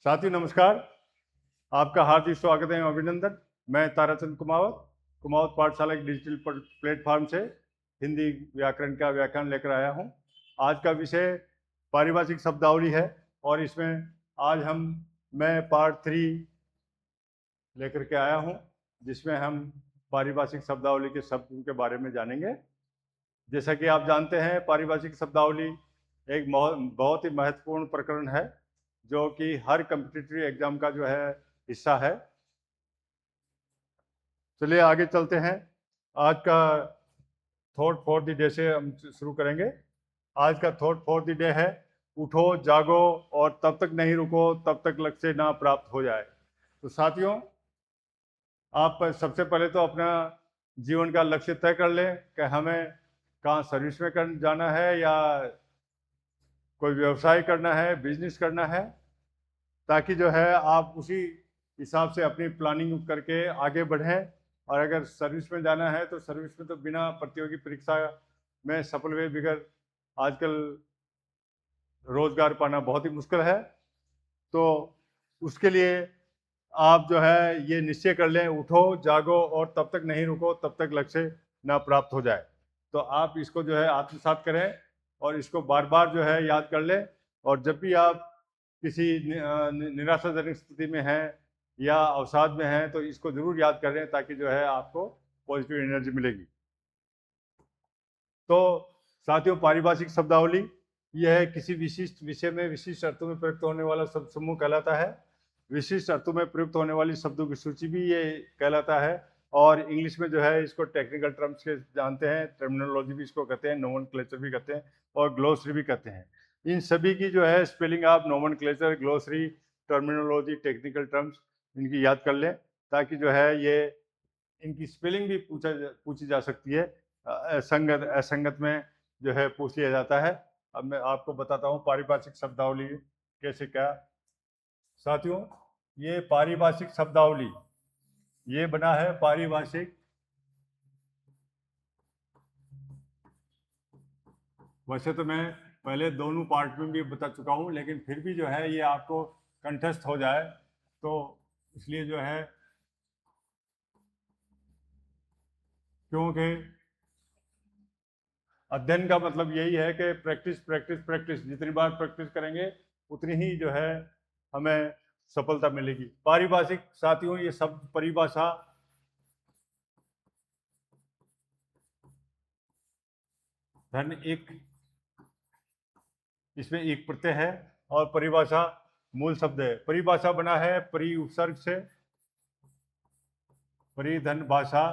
साथियों नमस्कार। आपका हार्दिक स्वागत है, अभिनंदन। मैं ताराचंद कुमावत पाठशाला एक डिजिटल प्लेटफॉर्म से हिंदी व्याकरण का व्याख्यान लेकर आया हूं। आज का विषय पारिभाषिक शब्दावली है और इसमें आज मैं पार्ट 3 लेकर के आया हूं, जिसमें हम पारिभाषिक शब्दावली के शब्दों के बारे में जानेंगे। जैसा कि आप जानते हैं, पारिभाषिक शब्दावली एक बहुत ही महत्वपूर्ण प्रकरण है जो कि हर कम्पिटिटिव एग्जाम का जो है हिस्सा है। चलिए आगे चलते हैं। आज का थॉट फॉर द डे से हम शुरू करेंगे। आज का थॉट फॉर द डे है, उठो जागो और तब तक नहीं रुको तब तक लक्ष्य ना प्राप्त हो जाए। तो साथियों, आप सबसे पहले तो अपना जीवन का लक्ष्य तय कर लें कि हमें कहाँ सर्विस में जाना है या कोई व्यवसाय करना है, बिजनेस करना है, ताकि जो है आप उसी हिसाब से अपनी प्लानिंग करके आगे बढ़ें। और अगर सर्विस में जाना है तो सर्विस में तो बिना प्रतियोगी परीक्षा में सफल हुए बगैर आजकल रोजगार पाना बहुत ही मुश्किल है। तो उसके लिए आप जो है ये निश्चय कर लें, उठो जागो और तब तक नहीं रुको तब तक लक्ष्य ना प्राप्त हो जाए। तो आप इसको जो है आत्मसात करें और इसको बार बार जो है याद कर लें। और जब भी आप किसी निराशाजनक स्थिति में हैं या अवसाद में हैं तो इसको जरूर याद करें, ताकि जो है आपको पॉजिटिव एनर्जी मिलेगी। तो साथियों, पारिभाषिक शब्दावली यह है किसी विशिष्ट विषय में विशिष्ट अर्थों में प्रयुक्त होने वाला शब्द समूह कहलाता है। विशिष्ट अर्थों में प्रयुक्त होने वाली शब्दों की सूची भी ये कहलाता है। और इंग्लिश में जो है इसको टेक्निकल टर्म्स के जानते हैं, टर्मिनोलॉजी भी इसको कहते हैं, नोमेनक्लेचर भी कहते हैं और ग्लोसरी भी कहते हैं। इन सभी की जो है स्पेलिंग आप nomenclature, glossary, terminology, technical terms इनकी याद कर लें, ताकि जो है ये इनकी स्पेलिंग भी पूछी जा सकती है। संगत असंगत में जो है पूछ लिया जाता है। अब मैं आपको बताता हूँ पारिभाषिक शब्दावली कैसे क्या। साथियों, ये पारिभाषिक शब्दावली ये बना है पारिभाषिक, वैसे तो मैं पहले दोनों पार्ट में भी बता चुका हूँ, लेकिन फिर भी जो है ये आपको कंठस्थ हो जाए तो इसलिए जो है, क्योंकि अध्ययन का मतलब यही है कि प्रैक्टिस प्रैक्टिस प्रैक्टिस, जितनी बार प्रैक्टिस करेंगे उतनी ही जो है हमें सफलता मिलेगी। पारिभाषिक साथियों, ये शब्द परिभाषा धन एक, इसमें एक प्रत्यय है और परिभाषा मूल शब्द है। परिभाषा बना है परि उपसर्ग से, परिधन भाषा,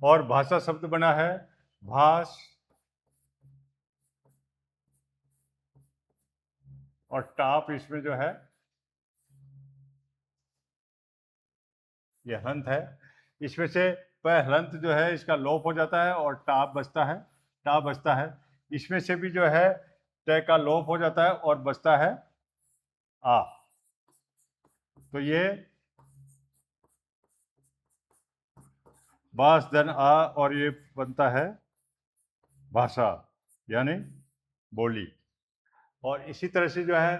और भाषा शब्द बना है भाष, और टाप इसमें जो है ये हंत है। इसमें से हलंत जो है इसका लोप हो जाता है और टाप बचता है, टाप बचता है। इसमें से भी जो है ट का लोप हो जाता है और बचता है आ। तो ये बास धन आ और ये बनता है भाषा यानी बोली। और इसी तरह से जो है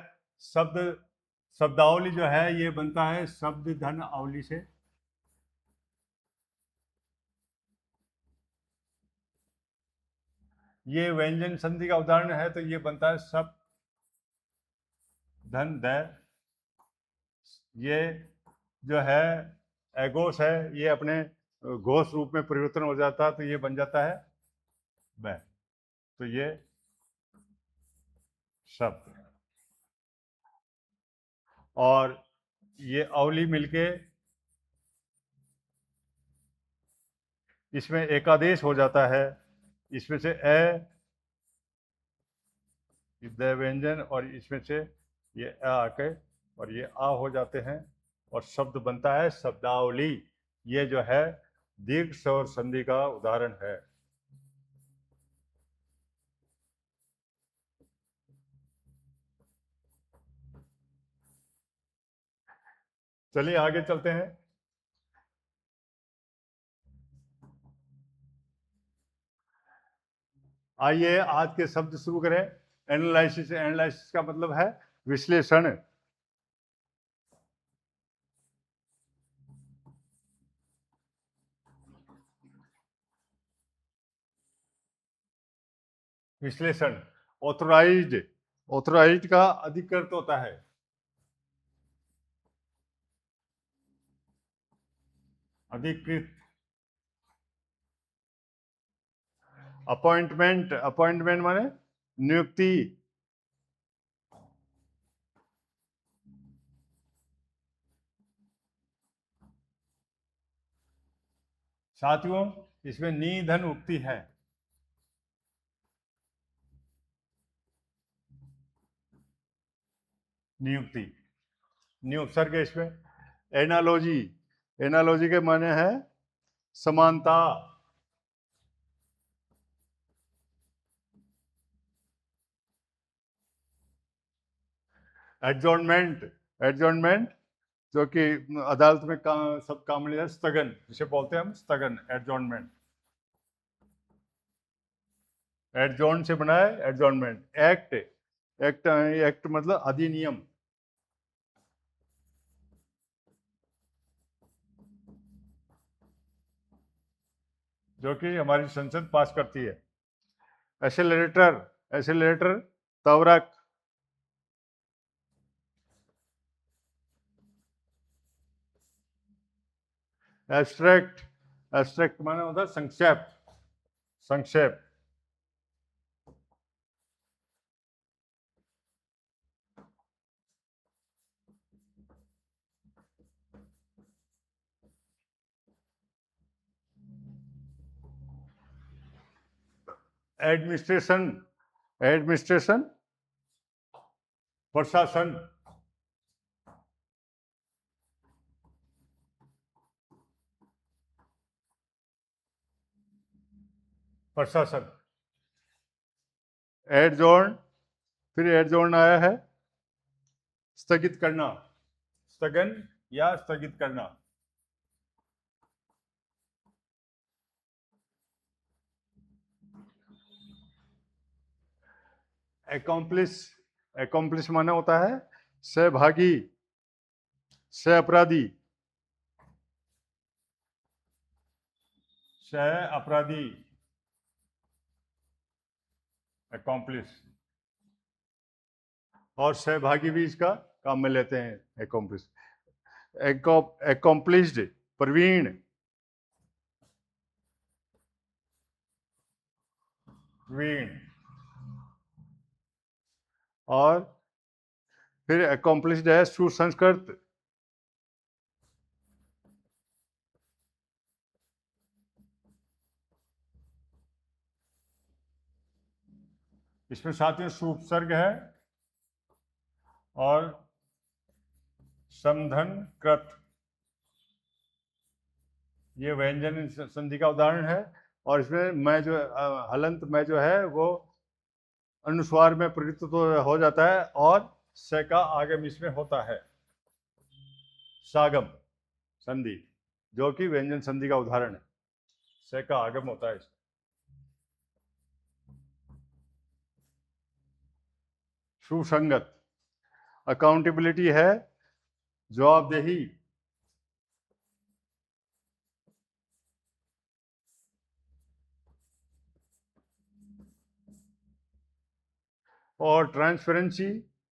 शब्दावली जो है ये बनता है शब्द धन आवली से। ये व्यंजन संधि का उदाहरण है, तो ये बनता है शब्द धन द। ये जो है एगोस है, ये अपने घोष रूप में परिवर्तन हो जाता है तो ये बन जाता है ब। तो ये शब्द और ये अवली मिलके इसमें एकादेश हो जाता है। इसमें से द व्यंजन और इसमें से ये आके और ये आ हो जाते हैं और शब्द बनता है शब्दावली। ये जो है दीर्घ स्वर संधि का उदाहरण है। चलिए आगे चलते हैं। आइए आज के शब्द शुरू करें। एनालिसिस, एनालिसिस का मतलब है विश्लेषण। विश्लेषण। ऑथोराइज्ड, ऑथोराइज्ड का अधिकृत होता है। अधिकृत। अपॉइंटमेंट, अपॉइंटमेंट माने नियुक्ति। साथियों, इसमें निधन उक्ति है। नियुक्ति, उपसर्ग है इसमें। एनालॉजी, एनालॉजी के माने है समानता। एडजॉर्नमेंट, एडजॉर्नमेंट जो कि अदालत में सब काम लिया, स्थगन जिसे बोलते हैं हम, स्थगन, एडजॉर्नमेंट। एडजॉर्न से बना है एडजॉर्नमेंट। एक्ट, एक्ट, एक्ट मतलब अधिनियम। जो कि हमारी संसद पास करती है। एक्सेलरेटर, एक्सेलरेटर त्वरक। एब्स्ट्रैक्ट, एब्स्ट्रैक्ट माने होता है संक्षेप, संक्षेप। एडमिनिस्ट्रेशन, एडमिनिस्ट्रेशन प्रशासन। प्रशासन। एडजॉर्न, फिर एडजॉर्न आया है स्थगित करना, स्थगन या स्थगित करना। एकम्प्लिश, एकम्प्लिश माने होता है सहभागी, सह अपराधी, सह अपराधी। एकम्प्लिश और सहभागी भी इसका काम में लेते हैं। एकम्प्लिश, एकम्प्लिश्ड प्रवीण, प्रवीण। और फिर एकम्प्लिश्ड है सुसंस्कृत। इसमें साथ में सुपसर्ग है और समधन कृत। ये व्यंजन संधि का उदाहरण है। और इसमें मैं जो हलंत में जो है वो अनुस्वार में परिवर्तित तो हो जाता है और स का आगम इसमें होता है, सागम संधि, जो कि व्यंजन संधि का उदाहरण है। स का आगम होता है। सुसंगत, अकाउंटेबिलिटी है जवाबदेही। और ट्रांसपेरेंसी,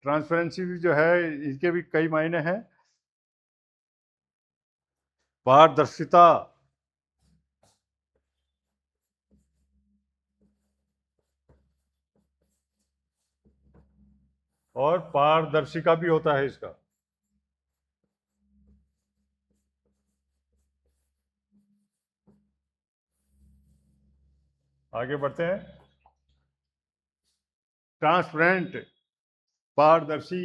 ट्रांसपेरेंसी भी जो है इसके भी कई मायने हैं। पारदर्शिता, और पारदर्शिता भी होता है इसका। आगे बढ़ते हैं। ट्रांसपेरेंट, पारदर्शी।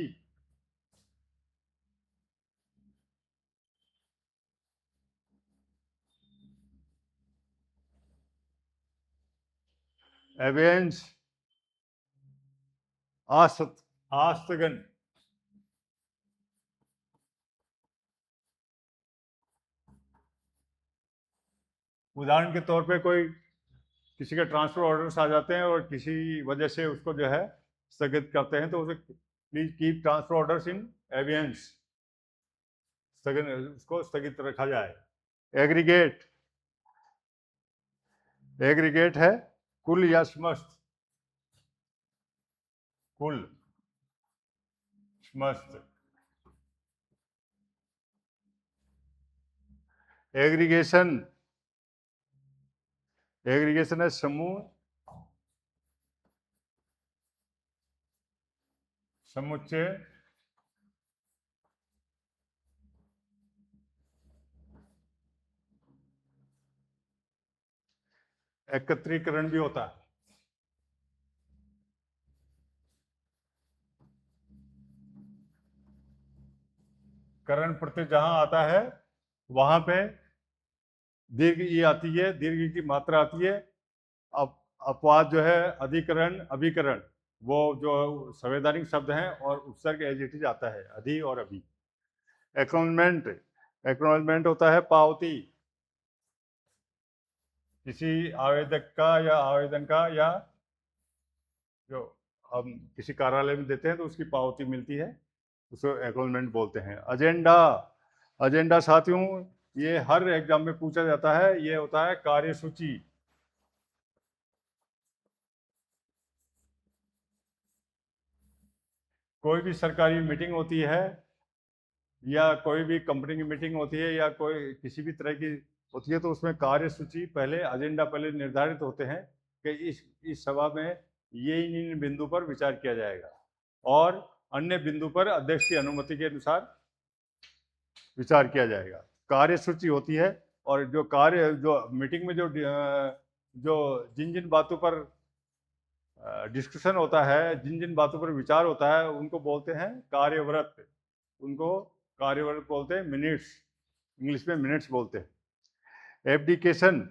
एवेंस, आस्थगन। उदाहरण के तौर पे कोई किसी के ट्रांसफर ऑर्डर्स आ जाते हैं और किसी वजह से उसको जो है स्थगित करते हैं, तो उसे please keep transfer orders in abeyance, स्थगित, उसको स्थगित रखा जाए। एग्रीगेट, एग्रीगेट है कुल या समस्त, कुल समस्त। एग्रीगेशन, एग्रीगेशन है समूह, समुच्चय, एकत्रीकरण भी होता है। करण प्रत्यय जहां आता है वहां पे दीर्घ ई आती है, दीर्घ की मात्रा आती है। अब अपवाद जो है अधिकरण, अभिकरण, वो जो संवैधानिक शब्द हैं और उपसर्ग एज इट इज आता है, अधि और अभी। एक्नॉलेजमेंट, एक्नॉलेजमेंट होता है पावती, किसी आवेदक का या आवेदन का, या जो हम किसी कार्यालय में देते हैं तो उसकी पावती मिलती है, उसको एक्नॉलेजमेंट बोलते हैं। एजेंडा, एजेंडा साथियों ये हर एग्जाम में पूछा जाता है, ये होता है कार्यसूची। कोई भी सरकारी मीटिंग होती है या कोई भी कंपनी की मीटिंग होती है या कोई किसी भी तरह की होती है, तो उसमें कार्यसूची पहले, एजेंडा पहले निर्धारित होते हैं कि इस सभा में ये इन बिंदु पर विचार किया जाएगा और अन्य बिंदु पर अध्यक्ष की अनुमति के अनुसार विचार किया जाएगा। कार्यसूची होती है, और जो कार्य, जो मीटिंग में जो जिन जिन बातों पर डिस्कशन होता है, जिन जिन बातों पर विचार होता है, उनको बोलते हैं कार्यव्रत, उनको कार्यव्रत बोलते हैं, मिनट्स, इंग्लिश में मिनट्स बोलते हैं। एब्डिकेशन,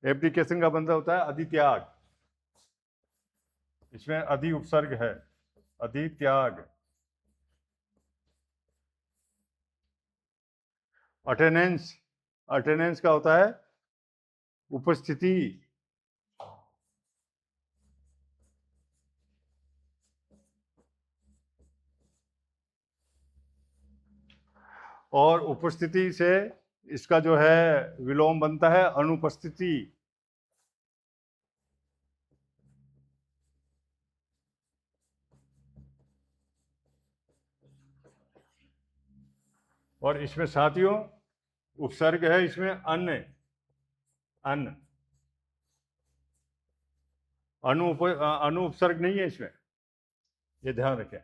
एब्डिकेशन का मतलब होता है अधित्याग, इसमें अधि उपसर्ग है, अधित्याग। अटेंडेंस, अटेंडेंस का होता है उपस्थिति, और उपस्थिति से इसका जो है विलोम बनता है अनुपस्थिति। और इसमें साथियों उपसर्ग है, इसमें अन्य, अन्न, अनु उपसर्ग नहीं है इसमें, ये ध्यान रखें।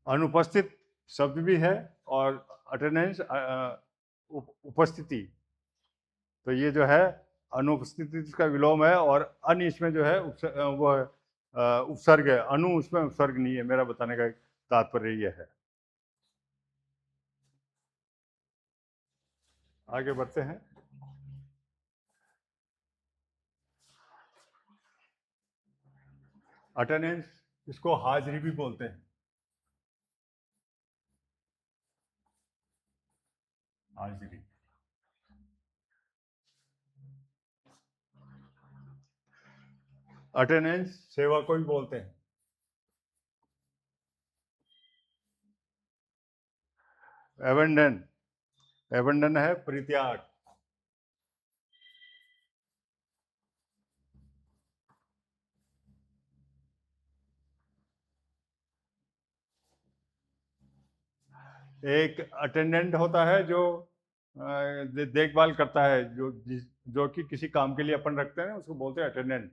अनुपस्थित शब्द भी है और अटेंडेंस उपस्थिति, तो ये जो है अनुपस्थिति का विलोम है, और अन इसमें जो है वो उपसर्ग है, अनु उसमें उपसर्ग नहीं है। मेरा बताने का तात्पर्य ये है। आगे बढ़ते हैं। अटेंडेंस, इसको हाजिरी भी बोलते हैं, हाजिरी। अटेंडेंस सेवा को भी बोलते हैं। एबंडन, एबंडन है परित्याग। एक अटेंडेंट होता है जो देखभाल करता है, जो कि किसी काम के लिए अपन रखते हैं, उसको बोलते हैं अटेंडेंट।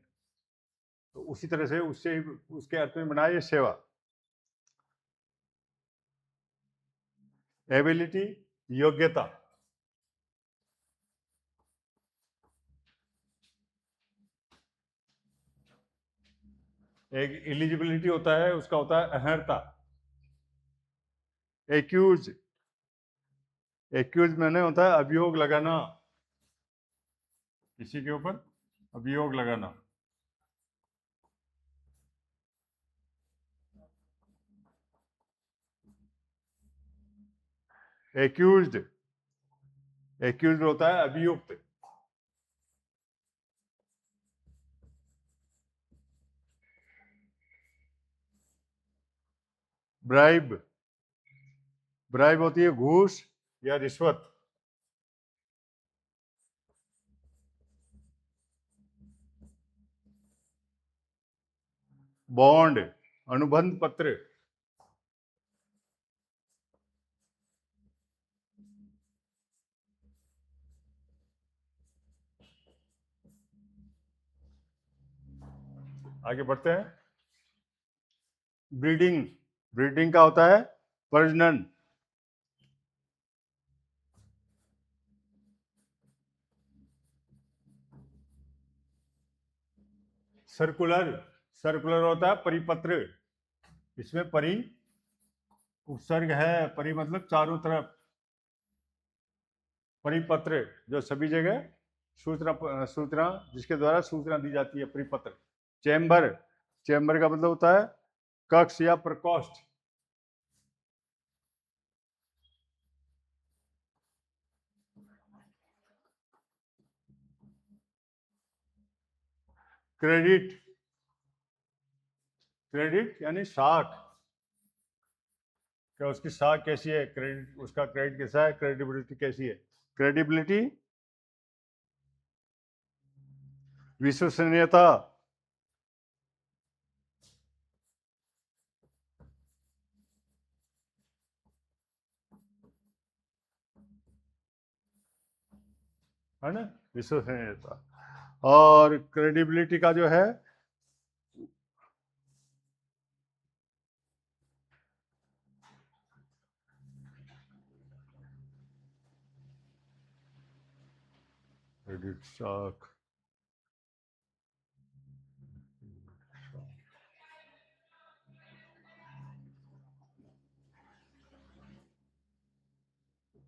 तो उसी तरह से उससे उसके अर्थ में बनाया ये सेवा। एबिलिटी, योग्यता। एक एलिजिबिलिटी होता है, उसका होता है अहर्ता। एक्यूज, एक्यूज मैंने होता है अभियोग लगाना, किसी के ऊपर अभियोग लगाना। एक्यूज्ड, एक्यूज्ड होता है अभियुक्त। ब्राइब, ब्राइब होती है घूस या रिश्वत। बॉन्ड, अनुबंध पत्र। आगे बढ़ते हैं। ब्रीडिंग, ब्रीडिंग का होता है प्रजनन। सर्कुलर, सर्कुलर होता है परिपत्र। इसमें परि उपसर्ग है, परि मतलब चारों तरफ, परिपत्र जो सभी जगह सूचना, सूचना जिसके द्वारा सूचना दी जाती है, परिपत्र। चैम्बर, चैम्बर का मतलब होता है कक्ष या प्रकोष्ठ। क्रेडिट, क्रेडिट यानी साख, क्या उसकी साख कैसी है, क्रेडिट, उसका क्रेडिट कैसा है, क्रेडिबिलिटी कैसी है। क्रेडिबिलिटी, विश्वसनीयता, है ना, विश्वसनीयता। और क्रेडिबिलिटी का जो है क्रेडिट साख,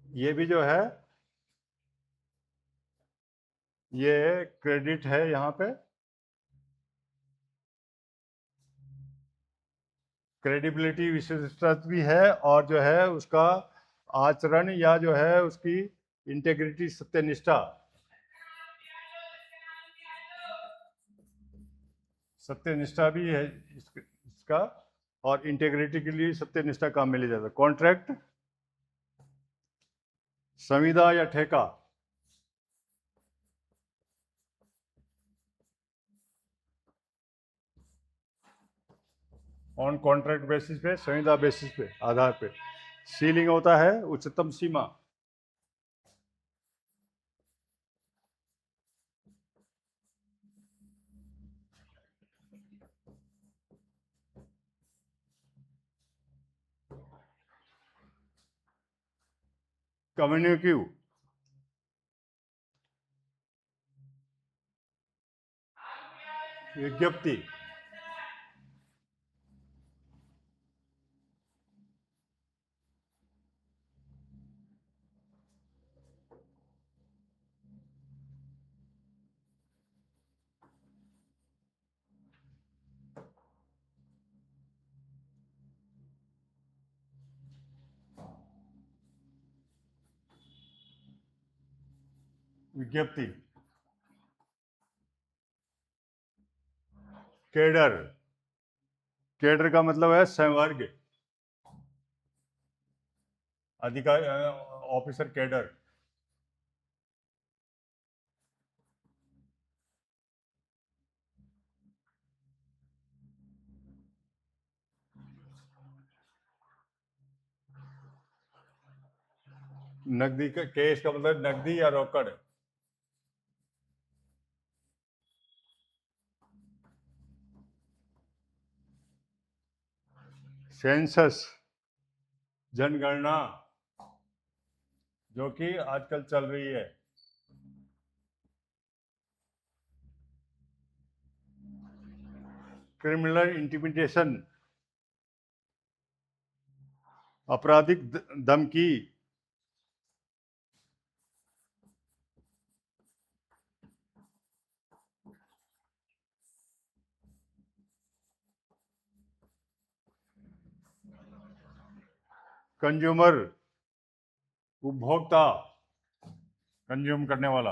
ये भी जो है ये क्रेडिट है यहाँ पे। क्रेडिबिलिटी विशिष्टता भी है, और जो है उसका आचरण या जो है उसकी इंटेग्रिटी, सत्यनिष्ठा, सत्यनिष्ठा भी है इसका। और इंटेग्रिटी के लिए सत्यनिष्ठा काम में लिया जाता है। कॉन्ट्रैक्ट, संविदा या ठेका। ऑन कॉन्ट्रैक्ट बेसिस पे, संविदा बेसिस पे, आधार पे। सीलिंग होता है उच्चतम सीमा। कम्युनिकेटिव, विज्ञप्ति। विज्ञप्ति। केडर, केडर का मतलब है संवर्ग, अधिकारी, ऑफिसर केडर। नकदी का, कैश का मतलब नकदी या रोकड़। सेंसस, जनगणना, जो कि आजकल चल रही है। क्रिमिनल इंटिमिडेशन, आपराधिक धमकी। कंज्यूमर, उपभोक्ता, कंज्यूम करने वाला।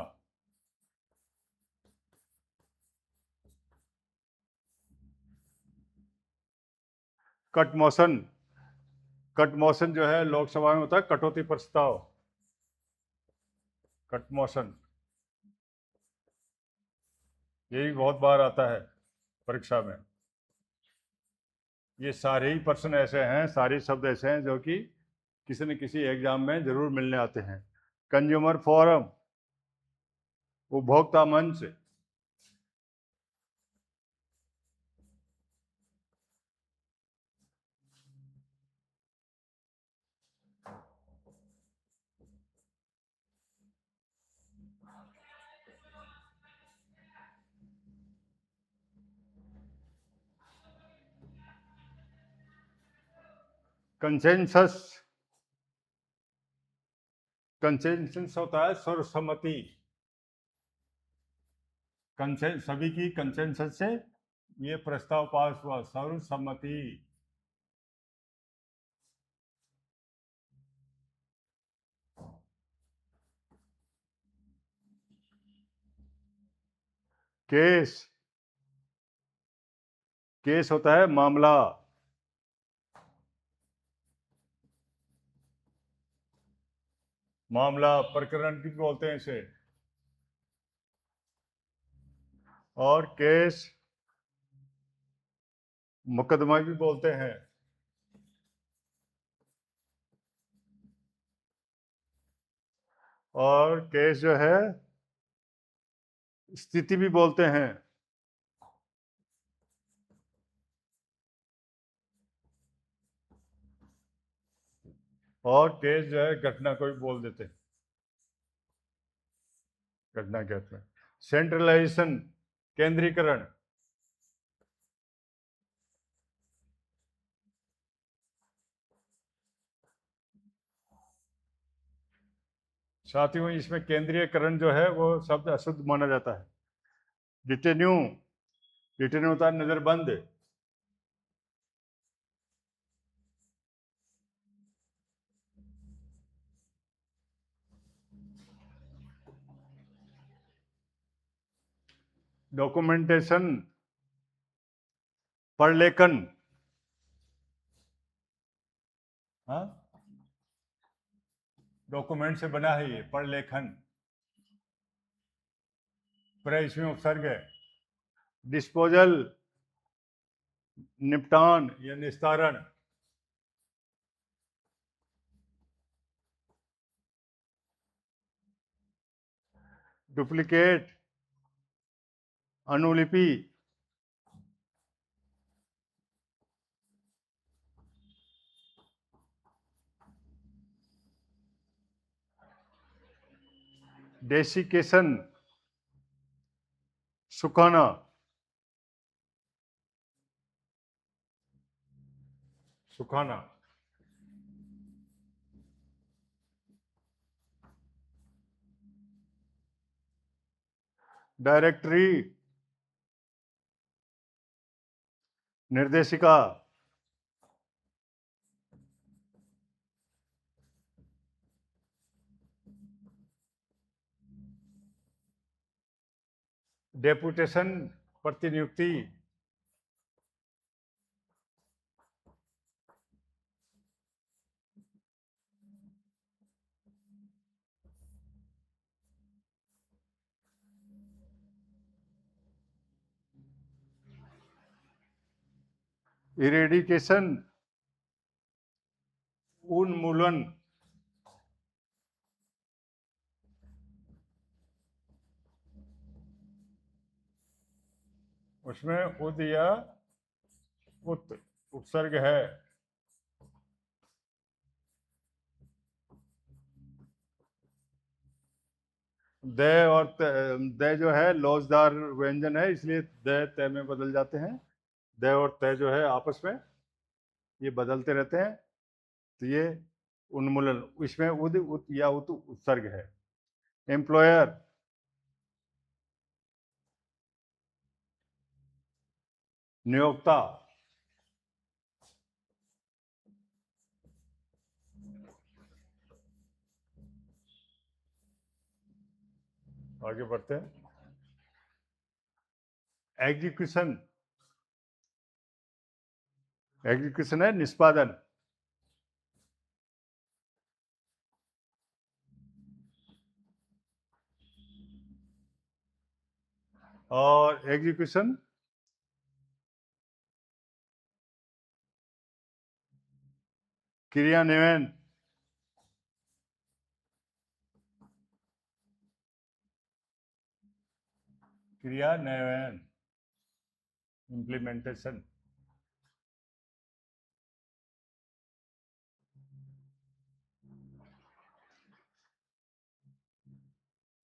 कट मोशन, कट मोशन जो है लोकसभा में होता है कटौती प्रस्ताव, कट मोशन। ये भी बहुत बार आता है परीक्षा में। ये सारे ही प्रश्न ऐसे हैं, सारे शब्द ऐसे हैं जो कि किसी न किसी एग्जाम में जरूर मिलने आते हैं। कंज्यूमर फोरम, उपभोक्ता मंच, कंसेंसस, कंसेंसस होता है सर्वसम्मति, सभी की कंसेंसस से ये प्रस्ताव पास हुआ, सर्वसम्मति। केस, केस होता है मामला, मामला प्रकरण भी बोलते हैं इसे। और केस मुकदमा भी बोलते हैं। और केस जो है स्थिति भी बोलते हैं। और केस जो है घटना को भी बोल देते हैं, घटना कहते हैं। सेंट्रलाइजेशन, केंद्रीकरण, साथियों इसमें केंद्रीयकरण जो है वो शब्द अशुद्ध माना जाता है। डिटेन्यू, डिटेन्यू होता है नजरबंद। डॉक्यूमेंटेशन, प्रलेखन, हाँ डॉक्यूमेंट से बना है ये प्रलेखन। इसमें उपसर्ग है। डिस्पोजल, निपटान या निस्तारण। डुप्लीकेट, अनुलिपि, डेसिकेशन, सुखाना, सुखाना। डायरेक्टरी, निर्देशिका, डेपुटेशन, प्रतिनियुक्ति, इरेडिकेशन, उन्मूलन, उसमें उद या उत उपसर्ग है। दे और दे जो है लौजदार व्यंजन है, इसलिए दे तय में बदल जाते हैं। दे और तय जो है आपस में ये बदलते रहते हैं, तो ये उन्मूलन, इसमें उद उत या उत उपसर्ग है। एम्प्लॉयर, नियोक्ता, आगे बढ़ते हैं। एग्जीक्यूशन, एग्जीक्यूशन है निष्पादन। और एग्जीक्यूशन क्रियान्वयन। क्रियान्वयन, इम्प्लीमेंटेशन।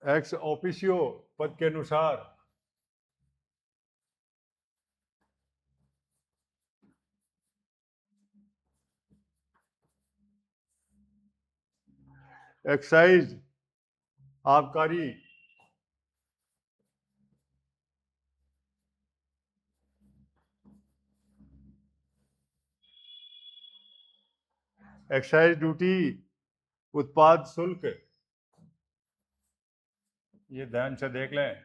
एक्स ऑफिशियो, पद के अनुसार। एक्साइज, आबकारी। एक्साइज ड्यूटी, उत्पाद शुल्क। ये ध्यान से देख लें,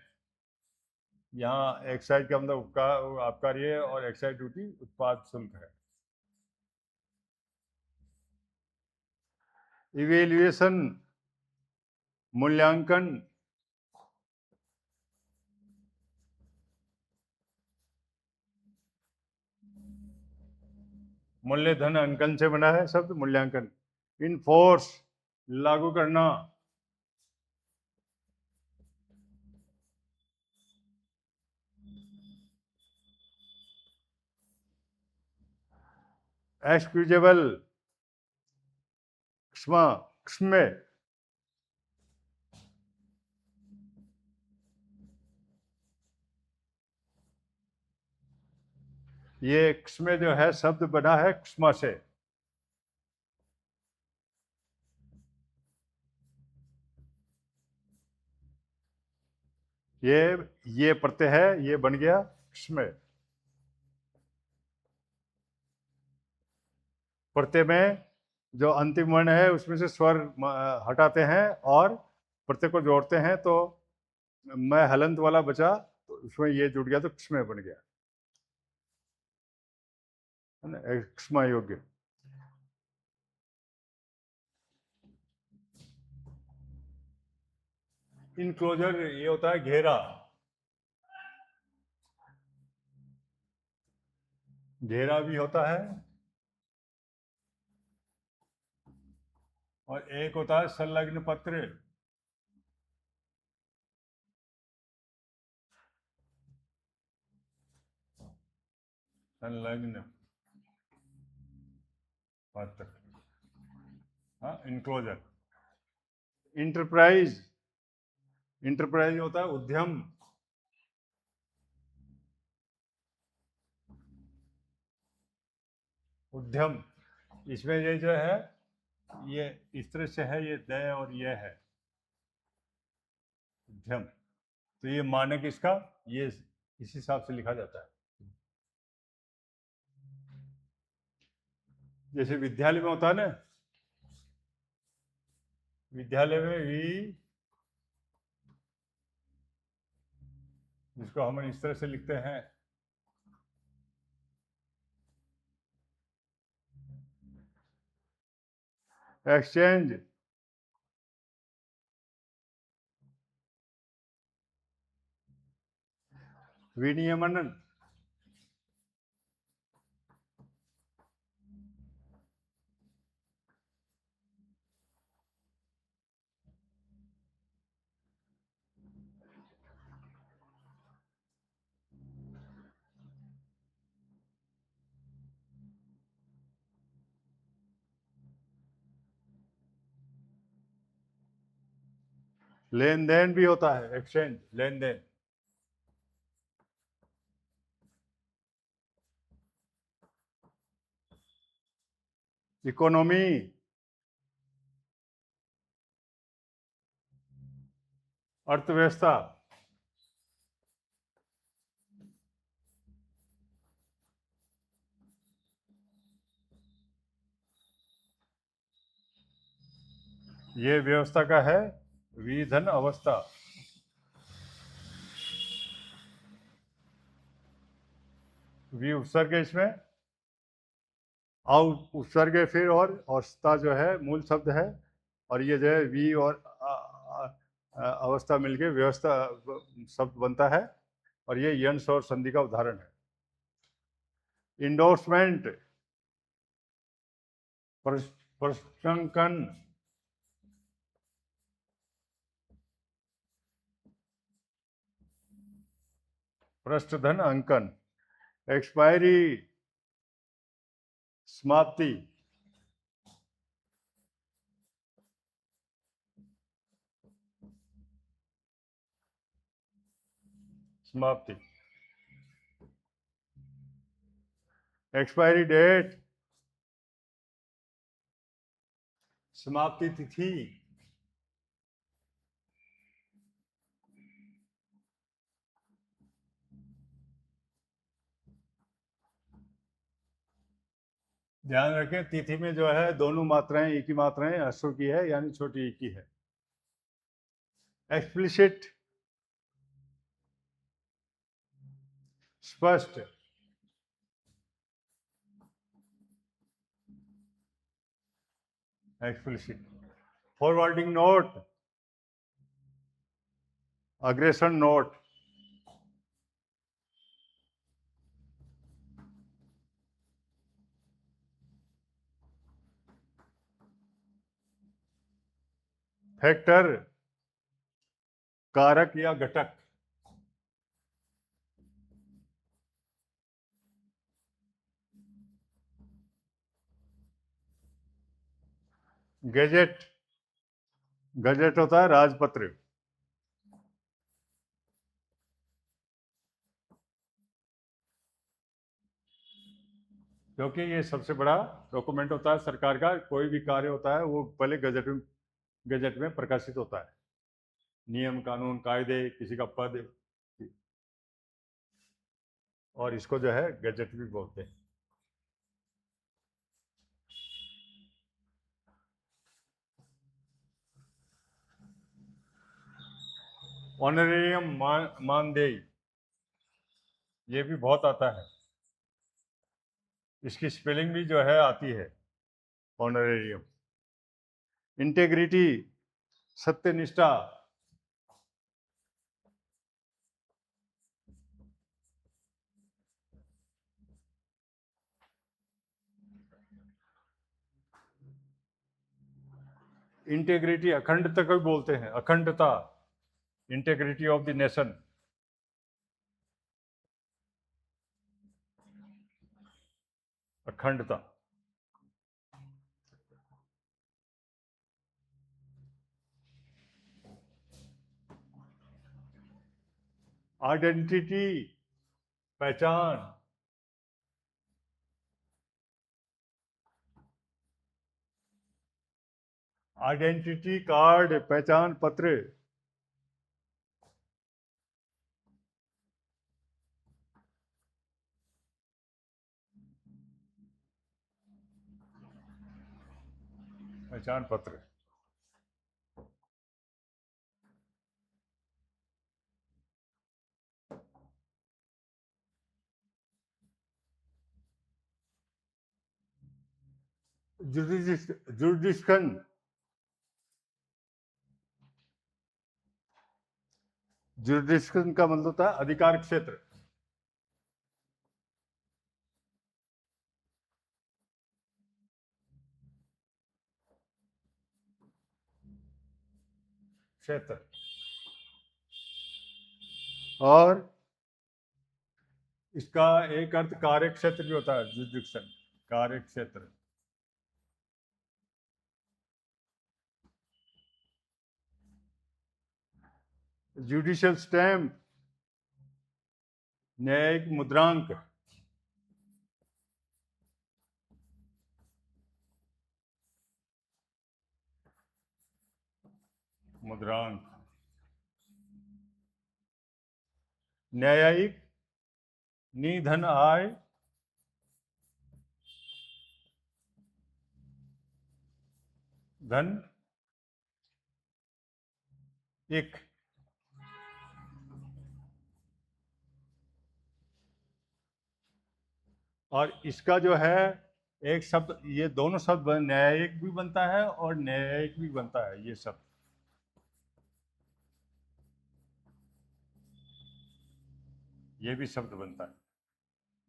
यहाँ एक्साइज का मतलब आबकारी है और एक्साइज ड्यूटी उत्पाद शुल्क है। इवेल्युएशन, मूल्यांकन। मूल्यधन अंकन से बना है शब्द मूल्यांकन। इनफोर्स, लागू करना। एक्सक्यूजेबल, क्षमा, क्षम्य। ये क्षम्य जो है शब्द बना है क्षमा से। ये प्रत्यय है, ये बन गया क्षम्य। प्रत्यय में जो अंतिम वर्ण है उसमें से स्वर हटाते हैं और प्रत्यय को जोड़ते हैं, तो मैं हलंत वाला बचा, तो उसमें ये जुड़ गया तो क्षम्य बन गया, है ना, क्षमा योग्य। इनक्लोजर ये होता है घेरा। घेरा भी होता है, और एक होता है संलग्न पत्र। संलग्न पत्र, हाँ, इनक्लोजर। इंटरप्राइज, इंटरप्राइज होता है उद्यम। उद्यम, इसमें ये जो है ये इस तरह से है, ये द और ये है उद्यम, तो ये मानक इसका ये इस हिसाब से लिखा जाता है। जैसे विद्यालय में होता है ना, विद्यालय में भी जिसको हम इस तरह से लिखते हैं, एक्सचेंज, विनियमन। लेन देन भी होता है, एक्सचेंज, लेन देन। इकोनॉमी, अर्थव्यवस्था। ये व्यवस्था का है विधन अवस्था। वी उपसर्ग है इसमें, आ उपसर्ग है फिर, और स्था जो है मूल शब्द है, और ये जो है वी और अवस्था मिलके व्यवस्था शब्द बनता है, और ये यंश और संधि का उदाहरण है। इंडोर्समेंट, प्रशंकन, पृष्ठधन अंकन, एक्सपायरी, समाप्ति, समाप्ति, एक्सपायरी डेट, समाप्ति तिथि, ध्यान रखें तिथि में जो है दोनों मात्राएं एक ही मात्राएं अश्व की है, यानी छोटी एक की है। एक्सप्लिसिट, स्पष्ट, explicit. Forwarding note, aggression note, factor, कारक या घटक, गैजेट, गैजेट होता है राजपत्र, क्योंकि ये सबसे बड़ा डॉक्यूमेंट होता है सरकार का। कोई भी कार्य होता है वो पहले गजट में प्रकाशित होता है, नियम कानून कायदे, किसी का पद, और इसको जो है गजट भी बोलते हैं। ऑनरेरियम, मानदेय, ये भी बहुत आता है, इसकी स्पेलिंग भी जो है आती है, ऑनरेरियम। इंटेग्रिटी, सत्यनिष्ठा, इंटेग्रिटी अखंडता को भी बोलते हैं, अखंडता, इंटेग्रिटी ऑफ द नेशन, अखंडता। आइडेंटिटी, पहचान, आइडेंटिटी कार्ड, पहचान पत्र, पहचान पत्र। जुरिडिक्शन, जुरिडिक्शन का मतलब होता है अधिकार क्षेत्र, क्षेत्र। और इसका एक अर्थ कार्य क्षेत्र भी होता है, जुरिडिक्शन, कार्य क्षेत्र। जुडिशियल स्टैम्प, न्यायिक मुद्रांक, मुद्रांक। न्यायिक, निधन आय, धन एक। और इसका जो है एक शब्द, ये दोनों शब्द न्यायिक भी बनता है और न्यायिक भी बनता है। ये शब्द, ये भी शब्द बनता है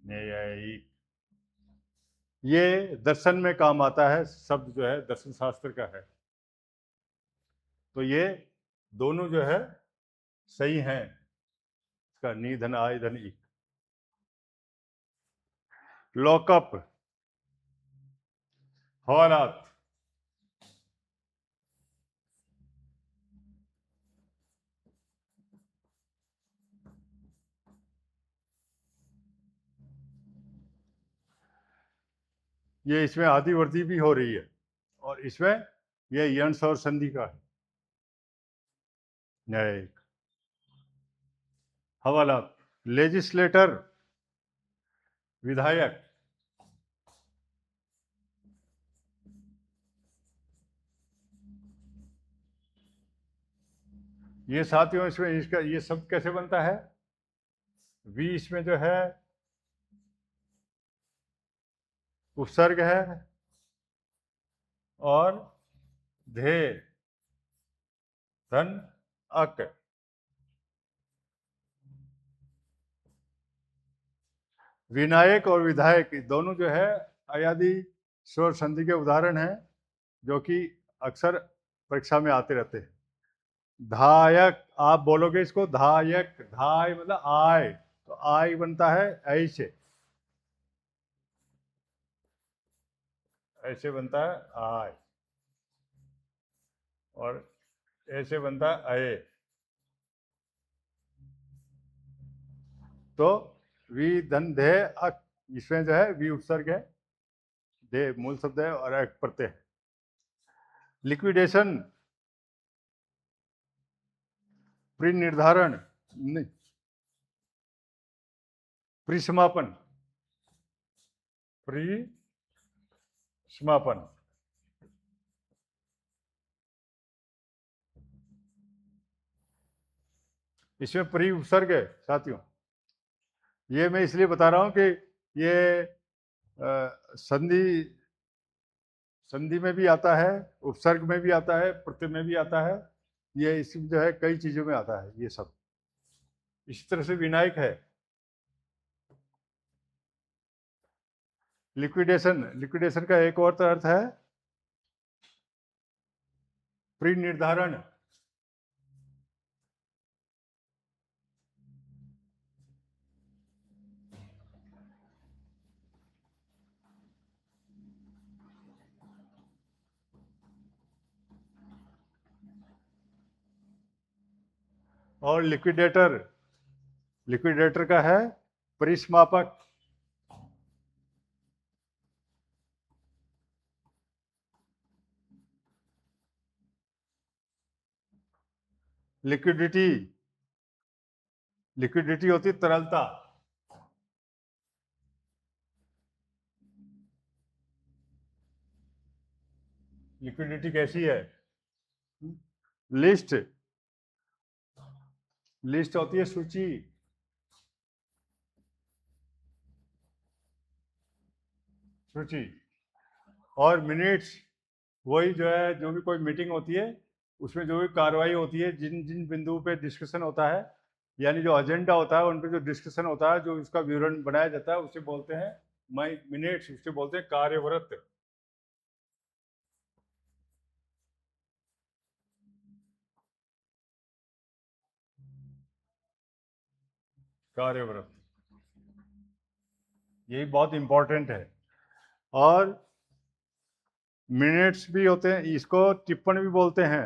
न्यायिक। ये दर्शन में काम आता है, शब्द जो है दर्शन शास्त्र का है। तो ये दोनों जो है सही हैं, इसका नी धन आय धन ई। लॉकअप, हवालात, ये इसमें आदि वर्दी भी हो रही है, और इसमें ये यंस और संधि का है न्यायिक। हवालात, लेजिस्लेटर, विधायक, ये साथियों इसमें इसका ये शब्द कैसे बनता है? वी इसमें जो है उपसर्ग है, और धे धन अक। विनायक और विधायक दोनों जो है अयादि स्वर संधि के उदाहरण हैं, जो कि अक्सर परीक्षा में आते रहते हैं। धायक, आप बोलोगे इसको धायक, धाय मतलब आय, तो आय बनता है ऐ से, ऐसे बनता है आय, और ऐसे बनता है अय। तो वी धन धे अक, इसमें जो है वी उपसर्ग है, धे मूल शब्द है, और अक प्रत्यय है। लिक्विडेशन, निर्धारण, नहीं, परिसमापन, समापन। इसमें प्री उपसर्ग है साथियों। ये मैं इसलिए बता रहा हूं कि ये संधि, संधि में भी आता है, उपसर्ग में भी आता है, प्रत्यय में भी आता है। ये इसमें जो है कई चीजों में आता है ये सब। इसी तरह से विनायक है। लिक्विडेशन, लिक्विडेशन का एक और अर्थ है प्री निर्धारण। और लिक्विडेटर, लिक्विडेटर का है परिसमापक। लिक्विडिटी, लिक्विडिटी होती है तरलता। लिक्विडिटी कैसी है? लिस्ट, लिस्ट होती है सूची। सूची। और मिनट्स, वही जो है, जो भी कोई मीटिंग होती है उसमें जो भी कार्रवाई होती है, जिन जिन बिंदुओं पे डिस्कशन होता है, यानी जो एजेंडा होता है उन पे जो डिस्कशन होता है, जो इसका विवरण बनाया जाता है, उसे बोलते हैं मिनट्स, उसे बोलते हैं कार्यव्रत। कार्यव्रत, यही बहुत इंपॉर्टेंट है। और मिनट्स भी होते हैं, इसको टिप्पण भी बोलते हैं।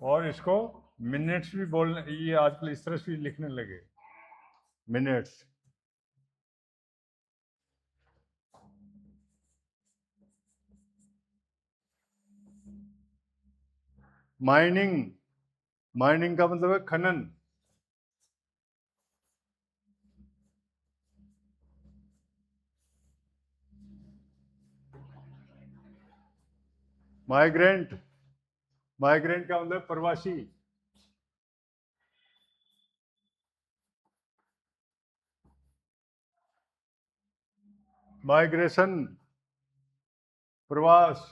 और इसको मिनट्स भी बोलने, ये आजकल इस तरह से लिखने लगे, मिनट्स। माइनिंग, माइनिंग का मतलब है खनन। माइग्रेंट, माइग्रेंट का मतलब प्रवासी। माइग्रेशन, प्रवास।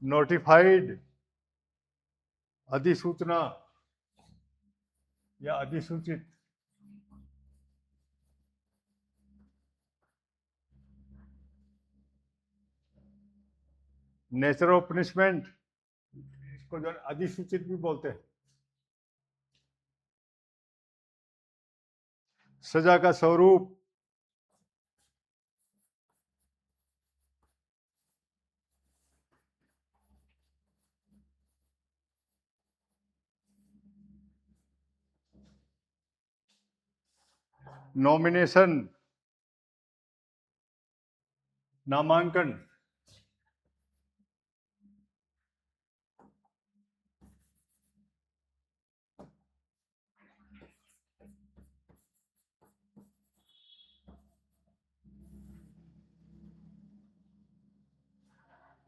नोटिफाइड, अधिसूचना या अधिसूचित। नेचर ऑफ पनिशमेंट, इसको जो अधिसूचित भी बोलते हैं। सजा का स्वरूप, नॉमिनेशन, नामांकन।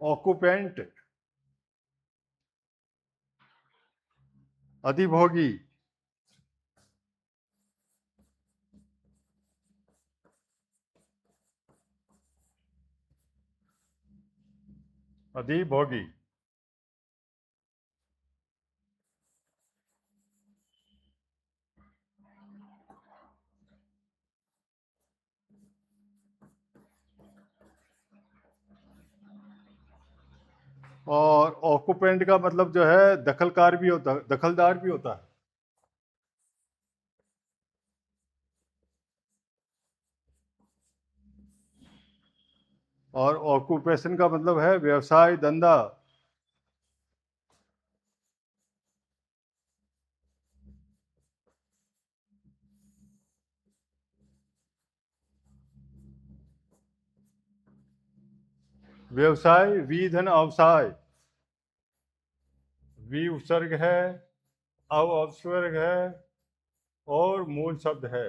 ऑक्यूपेंट, अधिभोगी। अधिभोगी। और ऑक्यूपेंट का मतलब जो है दखलकार भी होता है, दखलदार भी होता है। और ऑक्यूपेशन का मतलब है व्यवसाय, धंधा। व्यवसाय, वी धन अवसाय। वी उपसर्ग है, अव अपसर्ग है और मूल शब्द है।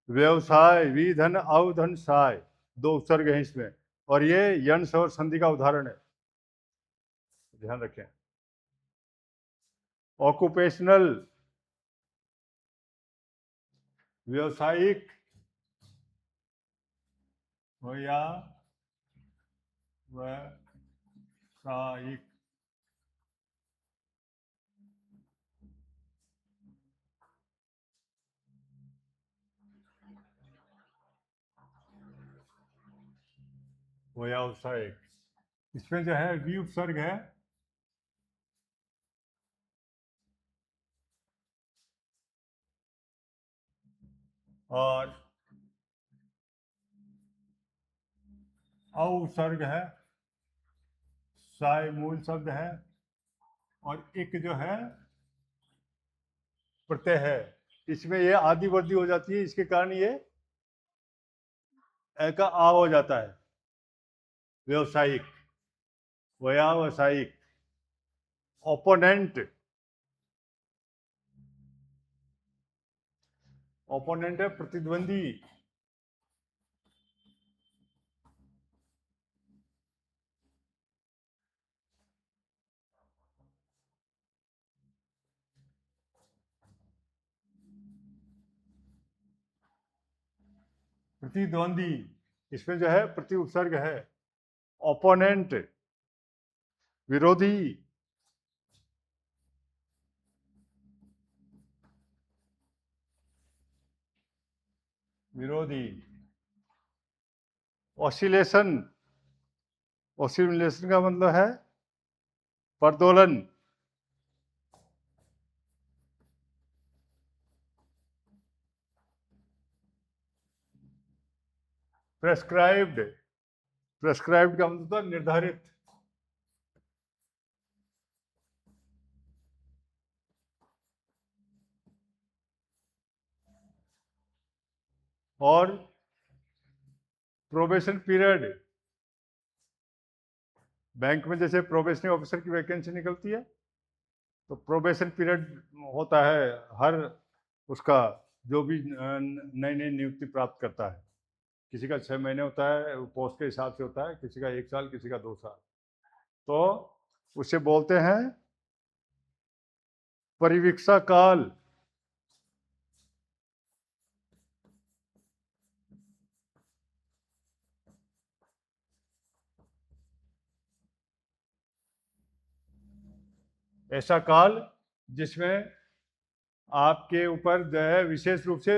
व्यवसाय, वी धन अव धन साय, दो उपसर्ग हैं इसमें, और ये यंश और संधि का उदाहरण है, ध्यान रखें। ऑक्यूपेशनल, व्यवसायिक या व्यवसायिक। व्यावसायिक, इसमें जो है वी उपसर्ग है, और अव उपसर्ग है, साय मूल शब्द है, और इक जो है प्रत्यय है। इसमें ये आदि वर्दी हो जाती है, इसके कारण ये ए का आ हो जाता है। व्यवसायिक, व्यावसायिक। ओपोनेंट, ओपोनेंट है प्रतिद्वंदी। प्रतिद्वंदी, इसमें जो है प्रति उपसर्ग है। ओपोनेंट, विरोधी। विरोधी। ऑसिलेशन, ऑसिलेशन का मतलब है प्रदोलन। प्रेस्क्राइब्ड, प्रेस्क्राइब्ड का मतलब निर्धारित। और प्रोबेशन पीरियड, बैंक में जैसे प्रोबेशनरी ऑफिसर की वैकेंसी निकलती है, तो प्रोबेशन पीरियड होता है हर उसका जो भी नई नई नियुक्ति प्राप्त करता है। किसी का 6 महीने होता है, पोस्ट के हिसाब से होता है, किसी का 1 साल, किसी का 2 साल। तो उसे बोलते हैं परिवीक्षा काल। ऐसा काल जिसमें आपके ऊपर जो है विशेष रूप से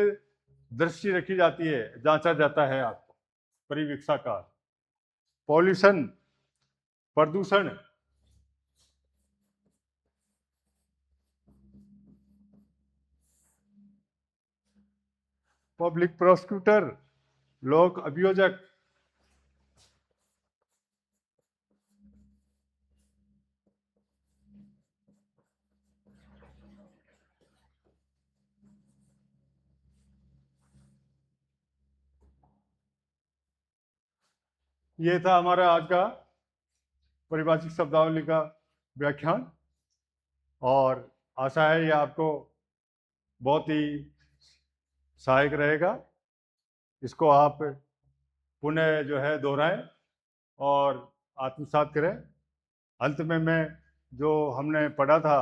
दृष्टि रखी जाती है, जांचा जाता है आपको। परिवीक्षा काल। पॉल्यूशन, प्रदूषण, पब्लिक प्रोसिक्यूटर, लोक अभियोजक, ये था हमारा आज का परिभाषिक शब्दावली का व्याख्यान, और आशा है ये आपको बहुत ही सहायक रहेगा। इसको आप पुनः जो है दोहराएं और आत्मसात करें। अंत में मैं जो हमने पढ़ा था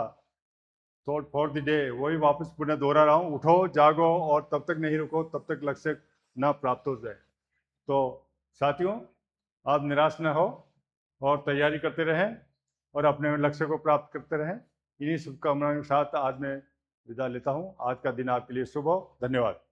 थॉट फॉर द डे, वही वापस पुनः दोहरा रहा हूँ। उठो, जागो और तब तक नहीं रुको तब तक लक्ष्य ना प्राप्त हो जाए। तो साथियों, आप निराश न हो और तैयारी करते रहें और अपने लक्ष्य को प्राप्त करते रहें। इन्हीं शुभकामनाओं के साथ आज मैं विदा लेता हूँ। आज का दिन आपके लिए शुभ हो। धन्यवाद।